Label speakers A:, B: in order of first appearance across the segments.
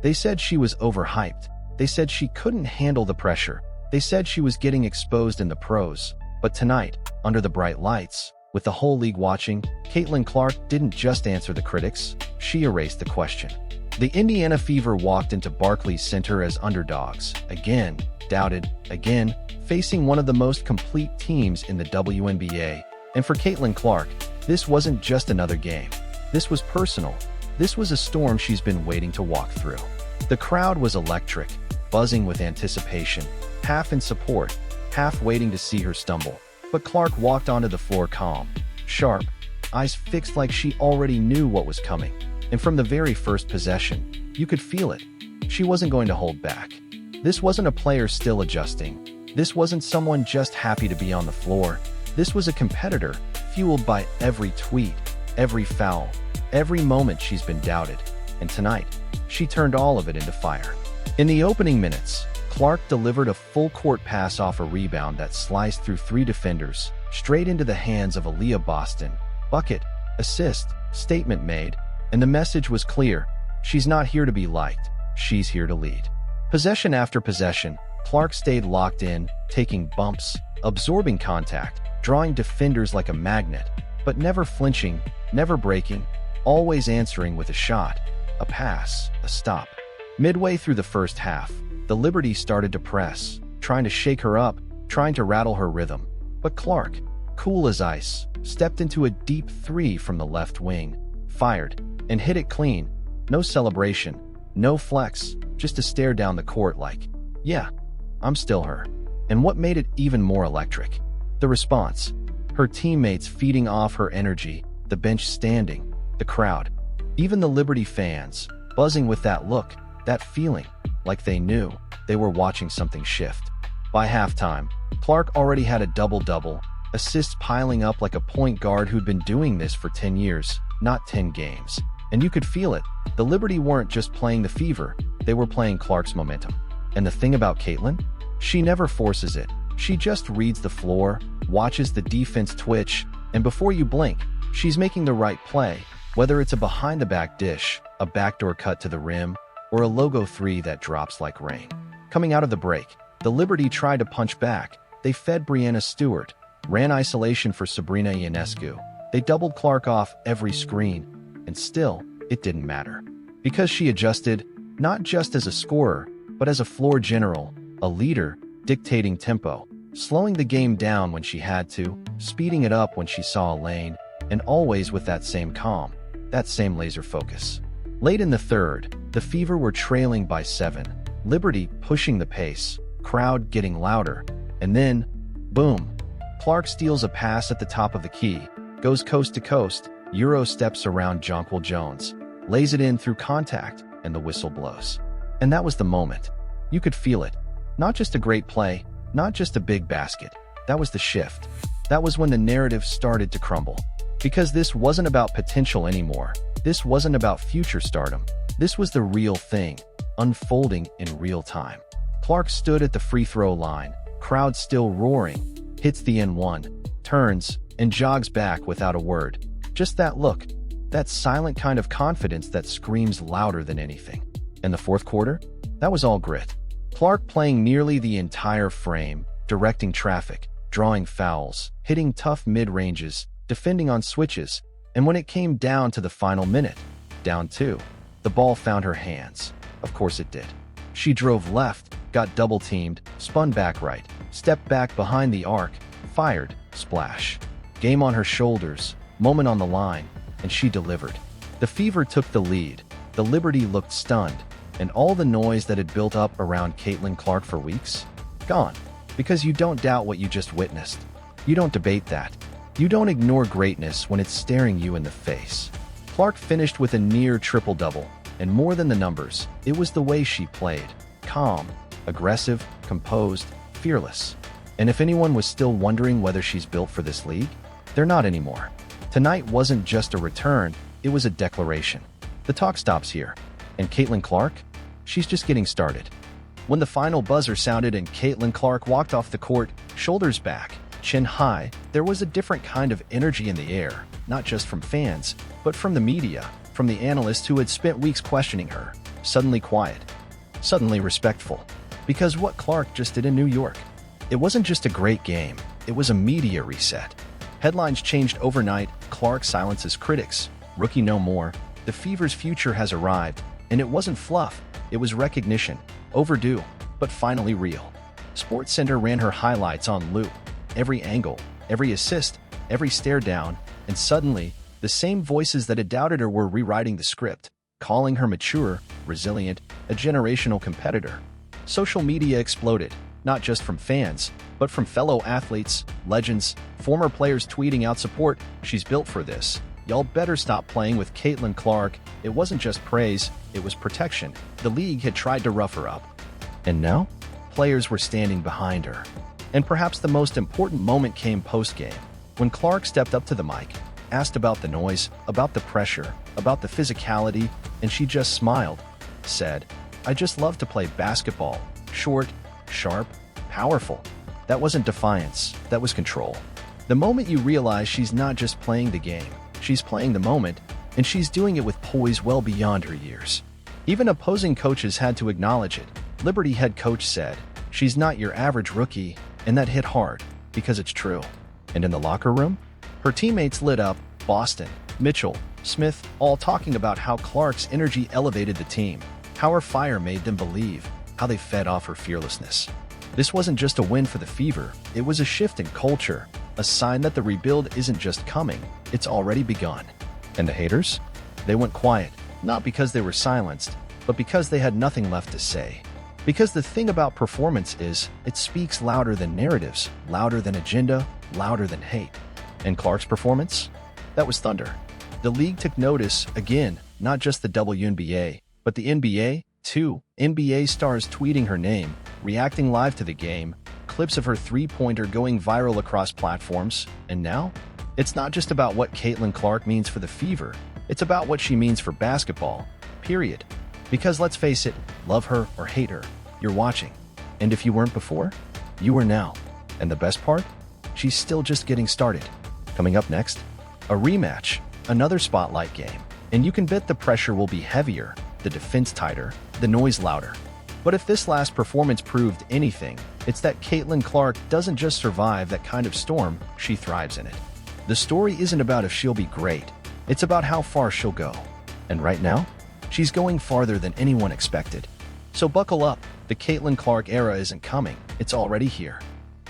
A: They said she was overhyped. They said she couldn't handle the pressure. They said she was getting exposed in the pros. But tonight, under the bright lights, with the whole league watching, Caitlinclark didn't just answer the critics, she erased the question. The Indiana Fever walked into Barclays Center as underdogs, again, doubted, again, facing one of the most complete teams in the WNBA. And for Caitlinclark, this wasn't just another game. This was personal. This was a storm she's been waiting to walk through. The crowd was electric, buzzing with anticipation, half in support, half waiting to see her stumble. But Clark walked onto the floor calm, sharp, eyes fixed like she already knew what was coming. And from the very first possession, you could feel it. She wasn't going to hold back. This wasn't a player still adjusting. This wasn't someone just happy to be on the floor. This was a competitor, fueled by every tweet, every foul, every moment she's been doubted. And tonight, she turned all of it into fire. In the opening minutes, Clark delivered a full-court pass off a rebound that sliced through 3 defenders, straight into the hands of Aaliyah Boston. Bucket, assist, statement made, and the message was clear. She's not here to be liked. She's here to lead. Possession after possession, Clark stayed locked in, taking bumps, absorbing contact, drawing defenders like a magnet, but never flinching, never breaking, always answering with a shot, a pass, a stop. Midway through the first half, the Liberty started to press, trying to shake her up, trying to rattle her rhythm. But Clark, cool as ice, stepped into a deep 3 from the left wing, fired, and hit it clean. No celebration, no flex, just a stare down the court like, yeah, I'm still her. And what made it even more electric? The response. Her teammates feeding off her energy, the bench standing, the crowd, even the Liberty fans, buzzing with that look, that feeling, like they knew they were watching something shift. By halftime, Clark already had a double-double, assists piling up like a point guard who'd been doing this for 10 years, not 10 games. And you could feel it. The Liberty weren't just playing the Fever, they were playing Clark's momentum. And the thing about Caitlin? She never forces it. She just reads the floor, watches the defense twitch, and before you blink, she's making the right play, whether it's a behind-the-back dish, a backdoor cut to the rim, or a logo 3 that drops like rain. Coming out of the break, the Liberty tried to punch back. They fed Breanna Stewart, ran isolation for Sabrina Ionescu. They doubled Clark off every screen, and still, it didn't matter. Because she adjusted, not just as a scorer, but as a floor general, a leader, dictating tempo, slowing the game down when she had to, speeding it up when she saw a lane, and always with that same calm, that same laser focus. Late in the third, the Fever were trailing by 7, Liberty pushing the pace, crowd getting louder, and then, boom, Clark steals a pass at the top of the key, goes coast to coast, Euro steps around Jonquil Jones, lays it in through contact, and the whistle blows. And that was the moment. You could feel it. Not just a great play, not just a big basket. That was the shift. That was when the narrative started to crumble. Because this wasn't about potential anymore. This wasn't about future stardom. This was the real thing, unfolding in real time. Clark stood at the free throw line, crowd still roaring, hits the N1, turns, and jogs back without a word. Just that look, that silent kind of confidence that screams louder than anything. And the fourth quarter? That was all grit. Clark playing nearly the entire frame, directing traffic, drawing fouls, hitting tough mid-ranges, defending on switches, and when it came down to the final minute, down 2, the ball found her hands. Of course it did. She drove left, got double-teamed, spun back right, stepped back behind the arc, fired, splash. Game on her shoulders, moment on the line, and she delivered. The Fever took the lead, the Liberty looked stunned, and all the noise that had built up around Caitlinclark for weeks? Gone. Because you don't doubt what you just witnessed. You don't debate that. You don't ignore greatness when it's staring you in the face. Clark finished with a near triple-double, and more than the numbers, it was the way she played. Calm, aggressive, composed, fearless. And if anyone was still wondering whether she's built for this league, they're not anymore. Tonight wasn't just a return, it was a declaration. The talk stops here. And Caitlinclark? She's just getting started. When the final buzzer sounded and Caitlinclark walked off the court, shoulders back, chin high, there was a different kind of energy in the air, not just from fans, but from the media, from the analysts who had spent weeks questioning her. suddenly quiet, suddenly respectful. Because what Clark just did in New York, it wasn't just a great game, it was a media reset. Headlines changed overnight. Clark silences critics. Rookie no more. The Fever's future has arrived. And it wasn't fluff, it was recognition. Overdue, but finally real. SportsCenter ran her highlights on loop. Every angle, every assist, every stare down, and suddenly, the same voices that had doubted her were rewriting the script, calling her mature, resilient, a generational competitor. Social media exploded, not just from fans, but from fellow athletes, legends, former players tweeting out support. She's built for this. Y'all better stop playing with Caitlinclark. It wasn't just praise, it was protection. The league had tried to rough her up. And now, players were standing behind her. And perhaps the most important moment came post-game, when Clark stepped up to the mic, asked about the noise, about the pressure, about the physicality, and she just smiled, said, "I just love to play basketball. Short, sharp, powerful." That wasn't defiance, that was control. The moment you realize she's not just playing the game, she's playing the moment, and she's doing it with poise well beyond her years. Even opposing coaches had to acknowledge it. Liberty head coach said, "She's not your average rookie," and that hit hard, because it's true. And in the locker room, her teammates lit up. Boston, Mitchell, Smith, all talking about how Clark's energy elevated the team, how her fire made them believe, how they fed off her fearlessness. This wasn't just a win for the Fever, it was a shift in culture, a sign that the rebuild isn't just coming, it's already begun. And the haters? They went quiet, not because they were silenced, but because they had nothing left to say. Because the thing about performance is, it speaks louder than narratives, louder than agenda, louder than hate. And Clark's performance? That was thunder. The league took notice, again, not just the WNBA, but the NBA, too. NBA stars tweeting her name, reacting live to the game, clips of her three-pointer going viral across platforms. And now, it's not just about what Caitlinclark means for the Fever, it's about what she means for basketball, period. Because let's face it, love her or hate her, you're watching. And if you weren't before, you are now. And the best part? She's still just getting started. Coming up next, a rematch, another spotlight game. And you can bet the pressure will be heavier, the defense tighter, the noise louder. But if this last performance proved anything, it's that Caitlinclark doesn't just survive that kind of storm, she thrives in it. The story isn't about if she'll be great, it's about how far she'll go. And right now, she's going farther than anyone expected. So buckle up, the Caitlinclark era isn't coming, it's already here.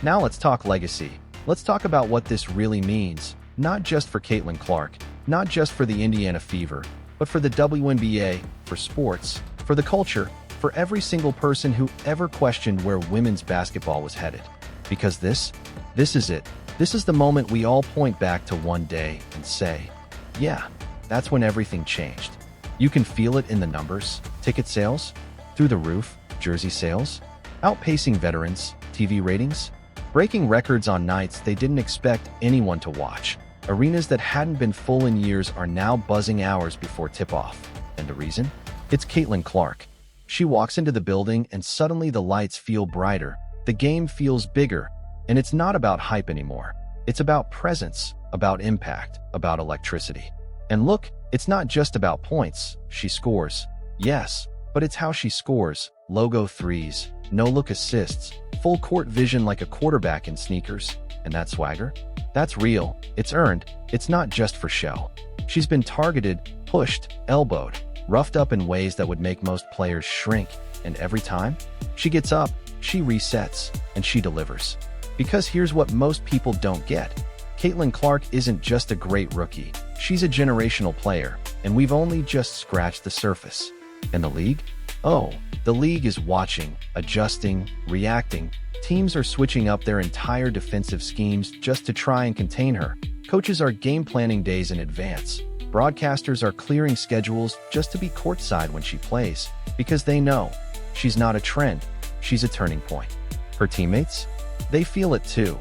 A: Now let's talk legacy. Let's talk about what this really means, not just for Caitlinclark, not just for the Indiana Fever, but for the WNBA, for sports, for the culture, for every single person who ever questioned where women's basketball was headed. Because this is it. This is the moment we all point back to one day and say, yeah, that's when everything changed. You can feel it in the numbers, ticket sales, through the roof, jersey sales, outpacing veterans, TV ratings, breaking records on nights they didn't expect anyone to watch. Arenas that hadn't been full in years are now buzzing hours before tip-off. And the reason? It's Caitlinclark. She walks into the building and suddenly the lights feel brighter, the game feels bigger, and it's not about hype anymore. It's about presence, about impact, about electricity. And look, it's not just about points. She scores. Yes, but it's how she scores. Logo threes, no-look assists, full court vision like a quarterback in sneakers. And that swagger? That's real. It's earned. It's not just for show. She's been targeted, pushed, elbowed, roughed up in ways that would make most players shrink. And every time, she gets up, she resets, and she delivers. Because here's what most people don't get. Caitlinclark isn't just a great rookie. She's a generational player, and we've only just scratched the surface. And the league? Oh, the league is watching, adjusting, reacting. Teams are switching up their entire defensive schemes just to try and contain her. Coaches are game planning days in advance. Broadcasters are clearing schedules just to be courtside when she plays, because they know she's not a trend, she's a turning point. Her teammates? They feel it too.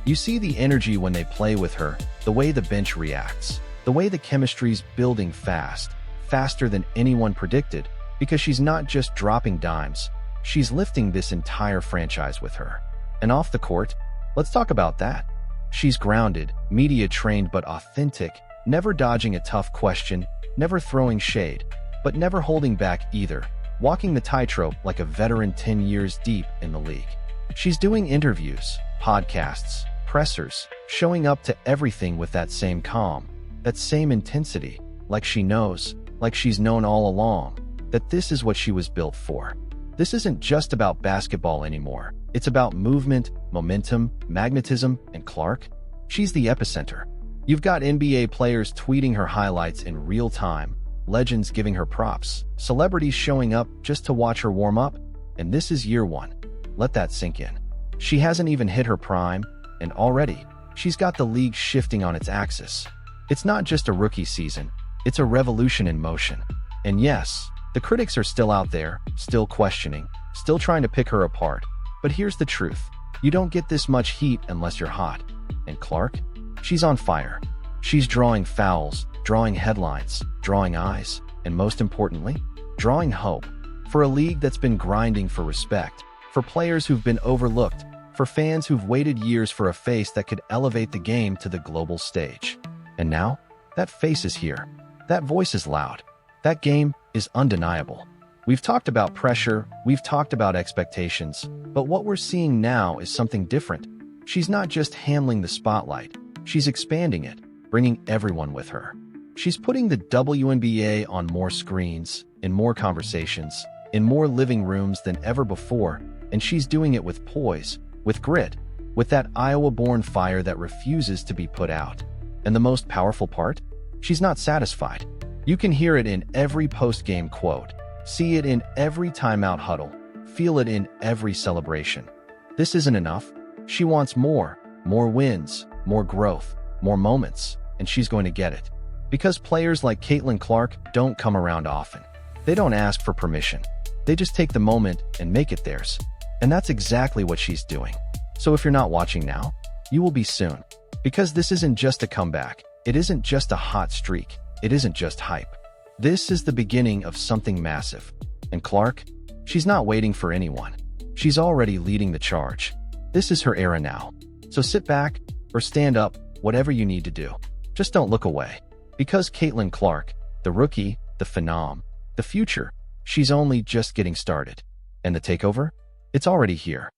A: You see the energy when they play with her, the way the bench reacts, the way the chemistry's building fast, faster than anyone predicted, because she's not just dropping dimes, she's lifting this entire franchise with her. And off the court, let's talk about that. She's grounded, media-trained but authentic, never dodging a tough question, never throwing shade, but never holding back either. walking the tightrope like a veteran 10 years deep in the league. She's doing interviews, podcasts, pressers, showing up to everything with that same calm, that same intensity, like she knows, like she's known all along, that this is what she was built for. This isn't just about basketball anymore. It's about movement, momentum, magnetism, and Clark. She's the epicenter. You've got NBA players tweeting her highlights in real time, legends giving her props, celebrities showing up just to watch her warm up, and this is year one. Let that sink in. She hasn't even hit her prime, and already, she's got the league shifting on its axis. It's not just a rookie season, it's a revolution in motion. And yes, the critics are still out there, still questioning, still trying to pick her apart. But here's the truth. You don't get this much heat unless you're hot. And Clark? She's on fire. She's drawing fouls, drawing headlines, drawing eyes, and most importantly, drawing hope. For a league that's been grinding for respect, for players who've been overlooked, for fans who've waited years for a face that could elevate the game to the global stage. And now, that face is here. That voice is loud. That game is undeniable. We've talked about pressure, we've talked about expectations, but what we're seeing now is something different. She's not just handling the spotlight, she's expanding it, bringing everyone with her. She's putting the WNBA on more screens, in more conversations, in more living rooms than ever before, and she's doing it with poise, with grit, with that Iowa-born fire that refuses to be put out. And the most powerful part? She's not satisfied. You can hear it in every post-game quote, see it in every timeout huddle, feel it in every celebration. This isn't enough. She wants more wins, more growth, more moments, and she's going to get it. Because players like Caitlinclark don't come around often. They don't ask for permission. They just take the moment and make it theirs. And that's exactly what she's doing. So if you're not watching now, you will be soon. Because this isn't just a comeback. It isn't just a hot streak. It isn't just hype. This is the beginning of something massive. And Clark? She's not waiting for anyone. She's already leading the charge. This is her era now. So sit back or stand up, whatever you need to do. Just don't look away. Because Caitlinclark, the rookie, the phenom, the future, she's only just getting started. And the takeover? It's already here.